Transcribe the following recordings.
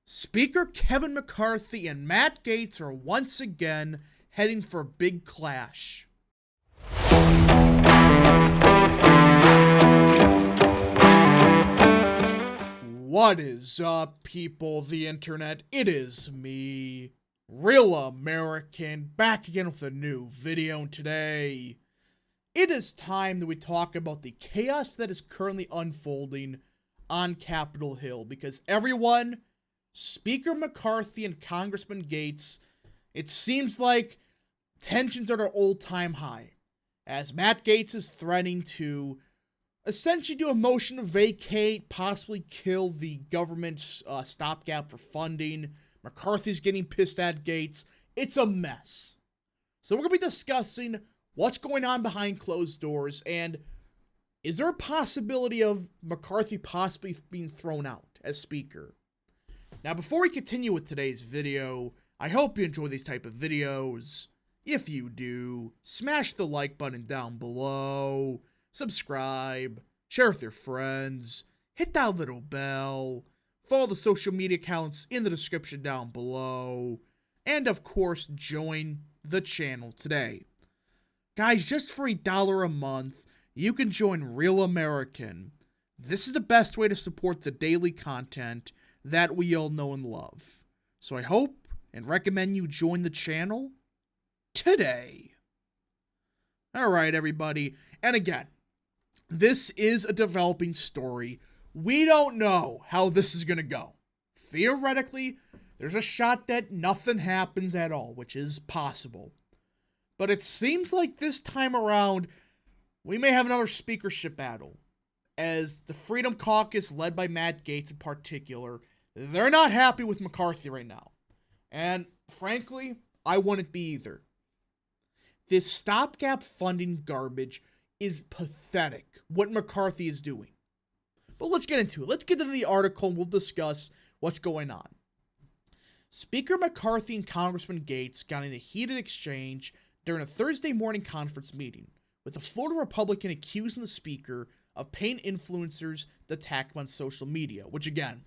Speaker Kevin McCarthy and Matt Gaetz are once again heading for a big clash. What is up, people of the internet? It is me, Real American, back again with a new video. Today, it is time that we talk about the chaos that is currently unfolding on Capitol Hill, because everyone, Speaker McCarthy and Congressman Gaetz, it seems like tensions are at an all-time high, as Matt Gaetz is threatening to essentially do a motion to vacate, possibly kill the government's stopgap for funding. McCarthy's getting pissed at Gaetz. It's a mess. So we're going to be discussing what's going on behind closed doors, and is there a possibility of McCarthy possibly being thrown out as Speaker? Now, before we continue with today's video, I hope you enjoy these type of videos. If you do, smash the like button down below, subscribe, share with your friends, hit that little bell, follow the social media accounts in the description down below, and of course, join the channel today. Guys, just for $1 a month, you can join Real American. This is the best way to support the daily content that we all know and love. So I hope and recommend you join the channel today. Alright, everybody. And again, this is a developing story. We don't know how this is going to go. Theoretically, there's a shot that nothing happens at all, which is possible. But it seems like this time around, we may have another speakership battle, as the Freedom Caucus, led by Matt Gaetz in particular, they're not happy with McCarthy right now. And frankly, I wouldn't be either. This stopgap funding garbage is pathetic, what McCarthy is doing. But let's get into it. Let's get into the article and we'll discuss what's going on. Speaker McCarthy and Congressman Gaetz got in a heated exchange during a Thursday morning conference meeting, with a Florida Republican accusing the Speaker of paying influencers to attack him on social media, which again,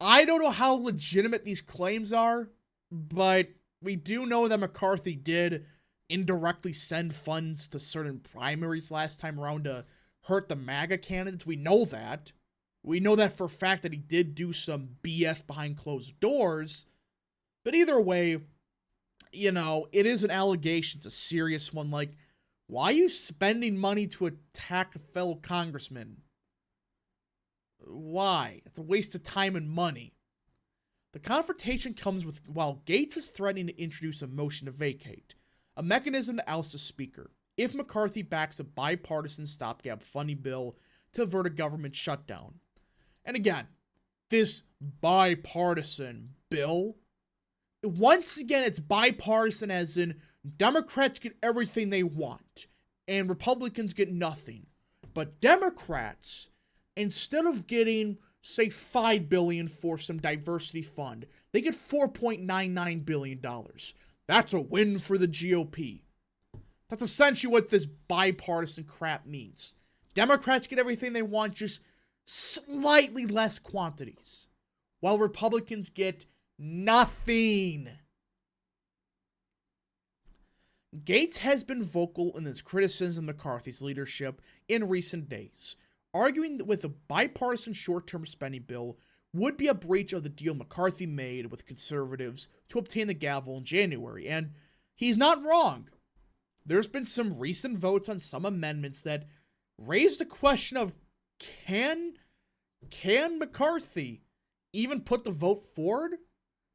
I don't know how legitimate these claims are, but we do know that McCarthy did indirectly send funds to certain primaries last time around to hurt the MAGA candidates. We know that. We know that for a fact that he did do some BS behind closed doors. But either way, you know, it is an allegation. It's a serious one. Like, why are you spending money to attack a fellow congressman? Why? It's a waste of time and money. The confrontation comes while Gaetz is threatening to introduce a motion to vacate, a mechanism to oust a speaker, if McCarthy backs a bipartisan stopgap funding bill to avert a government shutdown. And again, this bipartisan bill, once again, it's bipartisan as in Democrats get everything they want and Republicans get nothing. But Democrats, instead of getting, say, $5 billion for some diversity fund, they get $4.99 billion. That's a win for the GOP. That's essentially what this bipartisan crap means. Democrats get everything they want, just slightly less quantities, while Republicans get nothing. Gaetz has been vocal in his criticism of McCarthy's leadership in recent days, arguing that with a bipartisan short-term spending bill would be a breach of the deal McCarthy made with conservatives to obtain the gavel in January, and he's not wrong. There's been some recent votes on some amendments that raise the question of can McCarthy even put the vote forward?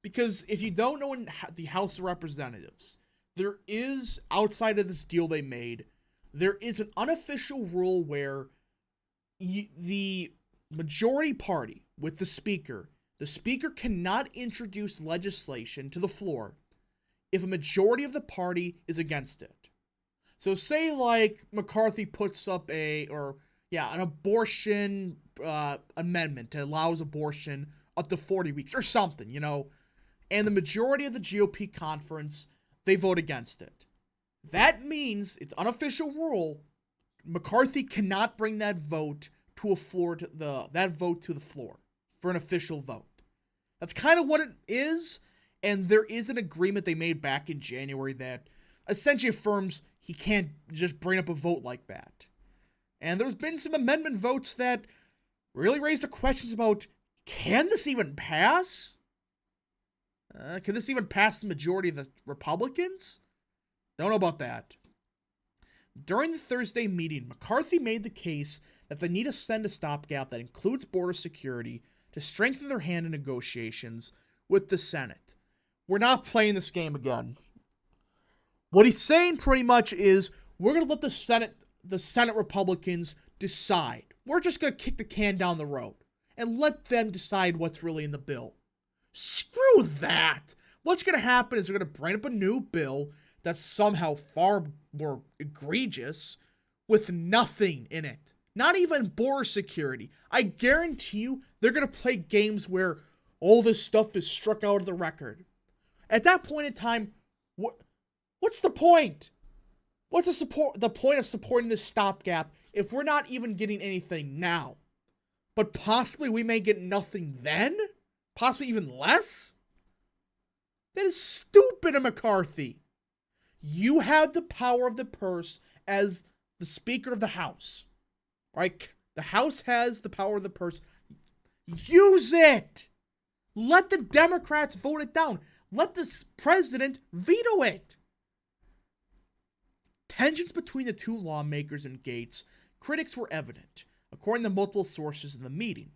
Because if you don't know, in the House of Representatives, there is, outside of this deal they made, there is an unofficial rule where the majority party with the speaker cannot introduce legislation to the floor if a majority of the party is against it. So say like McCarthy puts up an abortion amendment that allows abortion up to 40 weeks or something, you know, and the majority of the GOP conference, they vote against it. That means, it's unofficial rule, McCarthy cannot bring that vote to the floor for an official vote. That's kind of what it is. And there is an agreement they made back in January that essentially affirms he can't just bring up a vote like that. And there's been some amendment votes that really raised the questions about, can this even pass? Can this even pass the majority of the Republicans? Don't know about that. During the Thursday meeting, McCarthy made the case that they need to send a stopgap that includes border security to strengthen their hand in negotiations with the Senate. We're not playing this game again. What he's saying pretty much is, we're going to let the Senate Republicans decide. We're just going to kick the can down the road and let them decide what's really in the bill. Screw that. What's going to happen is they're going to bring up a new bill that's somehow far more egregious with nothing in it. Not even border security. I guarantee you they're going to play games where all this stuff is struck out of the record. At that point in time, what's the point? What's the point of supporting this stopgap if we're not even getting anything now? But possibly we may get nothing then? Possibly even less? That is stupid of McCarthy. You have the power of the purse as the Speaker of the House. Right? The House has the power of the purse. Use it! Let the Democrats vote it down. Let the president veto it. Tensions between the two lawmakers and Gates, critics were evident, according to multiple sources in the meeting.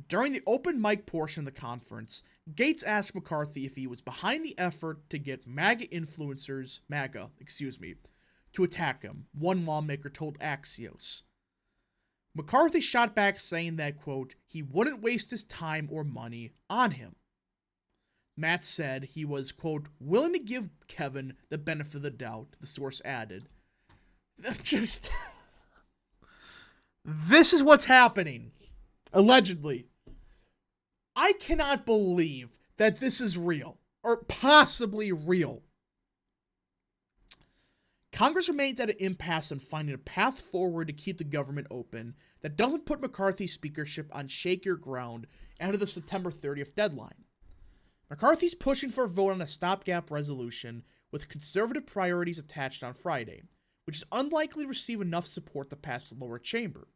During the open mic portion of the conference, Gates asked McCarthy if he was behind the effort to get MAGA, to attack him, one lawmaker told Axios. McCarthy shot back saying that, quote, he wouldn't waste his time or money on him. Matt said he was, quote, willing to give Kevin the benefit of the doubt, the source added. This is what's happening. Allegedly. I cannot believe that this is real, or possibly real. Congress remains at an impasse on finding a path forward to keep the government open that doesn't put McCarthy's speakership on shakier ground ahead of the September 30th deadline. McCarthy's pushing for a vote on a stopgap resolution with conservative priorities attached on Friday, which is unlikely to receive enough support to pass the lower chamber.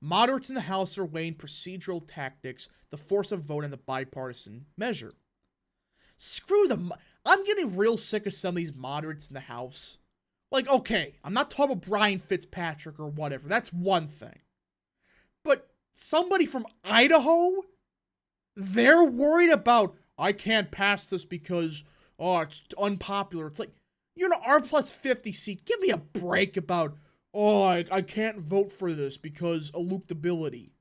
Moderates in the House are weighing procedural tactics to force a vote on the bipartisan measure. Screw them. I'm getting real sick of some of these moderates in the House. Like, okay, I'm not talking about Brian Fitzpatrick or whatever. That's one thing. But somebody from Idaho, they're worried about, I can't pass this because, it's unpopular. It's like, you're an R+50 seat. Give me a break about, I can't vote for this because electability.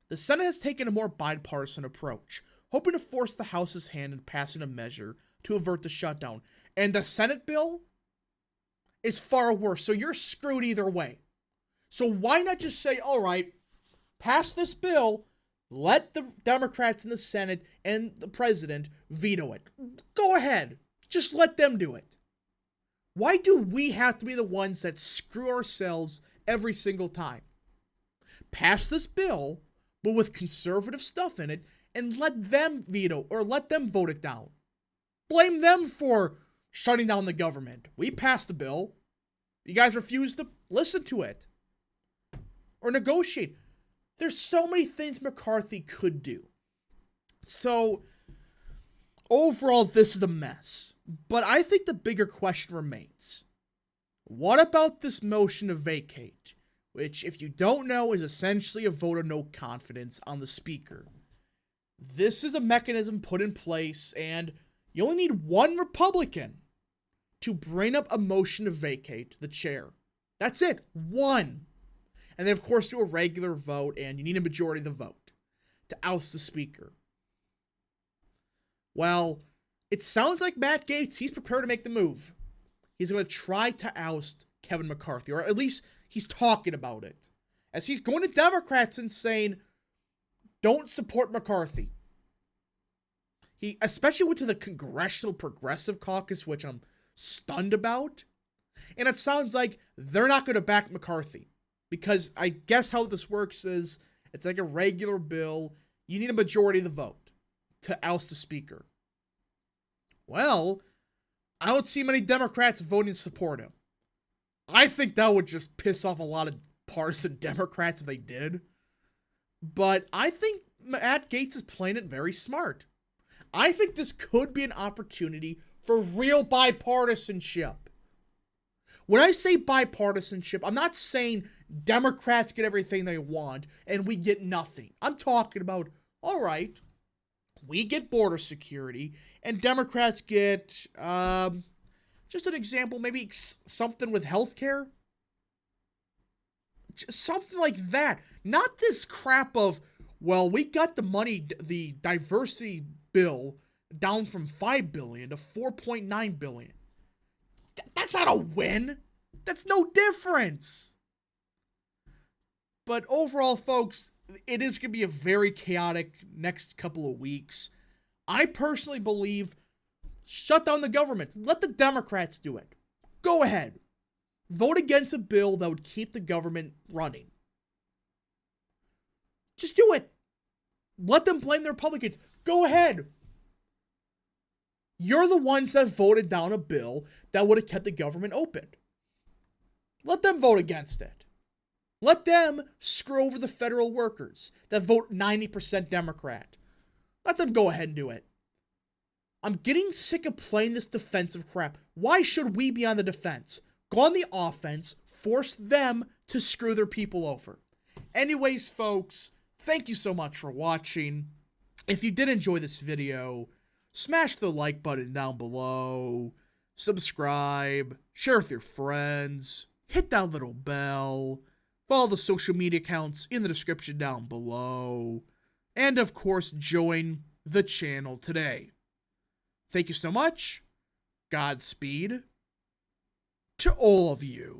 The Senate has taken a more bipartisan approach, hoping to force the House's hand in passing a measure to avert the shutdown. And the Senate bill is far worse, so you're screwed either way. So why not just say, all right, pass this bill, let the Democrats in the Senate and the president veto it. Go ahead. Just let them do it. Why do we have to be the ones that screw ourselves every single time? Pass this bill, but with conservative stuff in it, and let them veto or let them vote it down. Blame them for shutting down the government. We passed the bill. You guys refuse to listen to it or negotiate. There's so many things McCarthy could do. So, overall, this is a mess. But I think the bigger question remains. What about this motion to vacate? Which, if you don't know, is essentially a vote of no confidence on the speaker. This is a mechanism put in place, and you only need one Republican to bring up a motion to vacate the chair. That's it. One. And they, of course, do a regular vote, and you need a majority of the vote to oust the speaker. Well, it sounds like Matt Gaetz, he's prepared to make the move. He's going to try to oust Kevin McCarthy, or at least he's talking about it. As he's going to Democrats and saying, don't support McCarthy. He especially went to the Congressional Progressive Caucus, which I'm stunned about. And it sounds like they're not going to back McCarthy. Because I guess how this works is, it's like a regular bill. You need a majority of the vote to oust the speaker. Well, I don't see many Democrats voting to support him. I think that would just piss off a lot of partisan Democrats if they did. But I think Matt Gaetz is playing it very smart. I think this could be an opportunity for real bipartisanship. When I say bipartisanship, I'm not saying Democrats get everything they want and we get nothing. I'm talking about, all right, we get border security and Democrats get, just an example, maybe something with healthcare. Something like that. Not this crap of, well, we got the money, the diversity bill down from $5 billion to $4.9 billion. That's not a win. That's no difference. But overall, folks, it is going to be a very chaotic next couple of weeks. I personally believe, shut down the government. Let the Democrats do it. Go ahead. Vote against a bill that would keep the government running. Just do it. Let them blame the Republicans. Go ahead. You're the ones that voted down a bill that would have kept the government open. Let them vote against it. Let them screw over the federal workers that vote 90% Democrat. Let them go ahead and do it. I'm getting sick of playing this defensive crap. Why should we be on the defense? Go on the offense, force them to screw their people over. Anyways, folks, thank you so much for watching. If you did enjoy this video, smash the like button down below, subscribe, share with your friends, hit that little bell, follow the social media accounts in the description down below, and of course, join the channel today. Thank you so much. Godspeed to all of you.